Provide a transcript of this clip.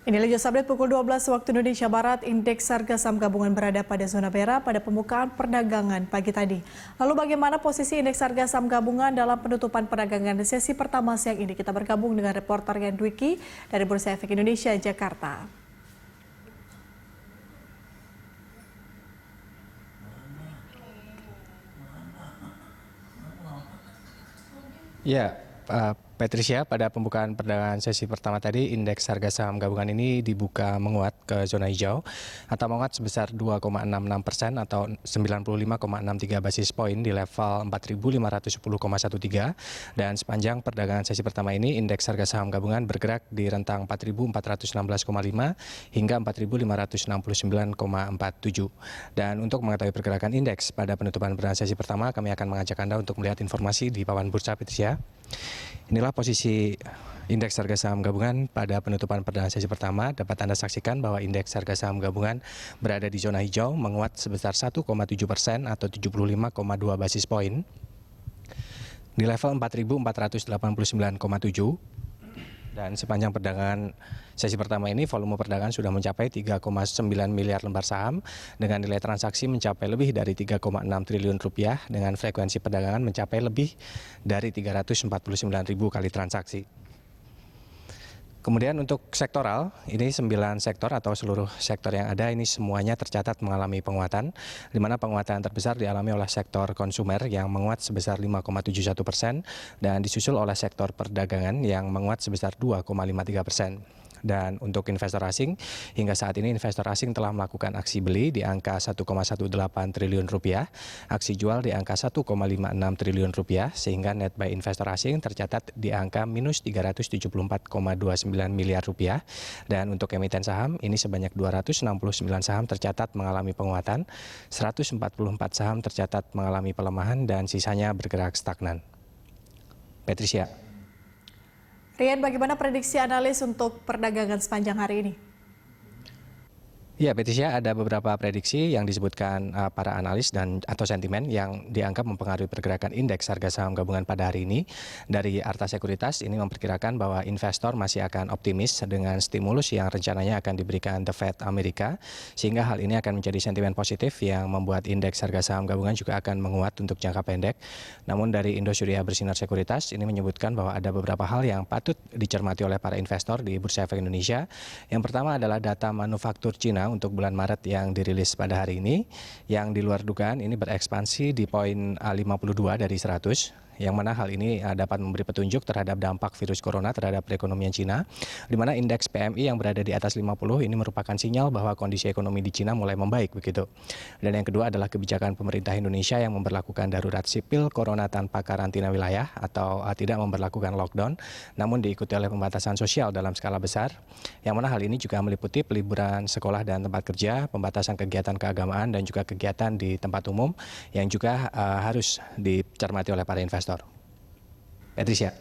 Inilah Just Update pukul 12 waktu Indonesia Barat. Indeks harga saham gabungan berada pada zona merah pada pembukaan perdagangan pagi tadi. Lalu bagaimana posisi indeks harga saham gabungan dalam penutupan perdagangan sesi pertama siang ini? Kita bergabung dengan reporter Yan Dwiki dari Bursa Efek Indonesia, Jakarta. Ya, Patricia, pada pembukaan perdagangan sesi pertama tadi, indeks harga saham gabungan ini dibuka menguat ke zona hijau atau menguat sebesar 2,66% atau 95,63 basis poin di level 4.510,13, dan sepanjang perdagangan sesi pertama ini indeks harga saham gabungan bergerak di rentang 4.416,5 hingga 4.569,47. Dan untuk mengetahui pergerakan indeks pada penutupan perdagangan sesi pertama, kami akan mengajak Anda untuk melihat informasi di papan bursa, Patricia. Inilah posisi indeks harga saham gabungan pada penutupan perdagangan sesi pertama. Dapat Anda saksikan bahwa indeks harga saham gabungan berada di zona hijau menguat sebesar 1,7% atau 75,2 basis poin di level 4.489,7. Dan sepanjang perdagangan sesi pertama ini volume perdagangan sudah mencapai 3,9 miliar lembar saham dengan nilai transaksi mencapai lebih dari 3,6 triliun rupiah dengan frekuensi perdagangan mencapai lebih dari 349.000 kali transaksi. Kemudian untuk sektoral, ini 9 sektor atau seluruh sektor yang ada ini semuanya tercatat mengalami penguatan, di mana penguatan terbesar dialami oleh sektor konsumer yang menguat sebesar 5,71% dan disusul oleh sektor perdagangan yang menguat sebesar 2,53%. Dan untuk investor asing, hingga saat ini investor asing telah melakukan aksi beli di angka 1,18 triliun rupiah, aksi jual di angka 1,56 triliun rupiah, sehingga net buy investor asing tercatat di angka minus 374,29 miliar rupiah. Dan untuk emiten saham, ini sebanyak 269 saham tercatat mengalami penguatan, 144 saham tercatat mengalami pelemahan, dan sisanya bergerak stagnan. Patricia. Rian, bagaimana prediksi analis untuk perdagangan sepanjang hari ini? Ya, Patricia, ada beberapa prediksi yang disebutkan para analis dan atau sentimen yang dianggap mempengaruhi pergerakan indeks harga saham gabungan pada hari ini. Dari Arta Sekuritas ini memperkirakan bahwa investor masih akan optimis dengan stimulus yang rencananya akan diberikan The Fed Amerika, sehingga hal ini akan menjadi sentimen positif yang membuat indeks harga saham gabungan juga akan menguat untuk jangka pendek. Namun dari Indosuria Bersinar Sekuritas ini menyebutkan bahwa ada beberapa hal yang patut dicermati oleh para investor di Bursa Efek Indonesia. Yang pertama adalah data manufaktur Cina untuk bulan Maret yang dirilis pada hari ini, yang di luar dugaan ini berekspansi di poin 52 dari 100, yang mana hal ini dapat memberi petunjuk terhadap dampak virus corona terhadap perekonomian Cina, di mana indeks PMI yang berada di atas 50 ini merupakan sinyal bahwa kondisi ekonomi di Cina mulai membaik begitu. Dan yang kedua adalah kebijakan pemerintah Indonesia yang memberlakukan darurat sipil corona tanpa karantina wilayah atau tidak memberlakukan lockdown, namun diikuti oleh pembatasan sosial dalam skala besar, yang mana hal ini juga meliputi peliburan sekolah dan tempat kerja, pembatasan kegiatan keagamaan, dan juga kegiatan di tempat umum yang juga harus dicermati oleh para investor. Patricia.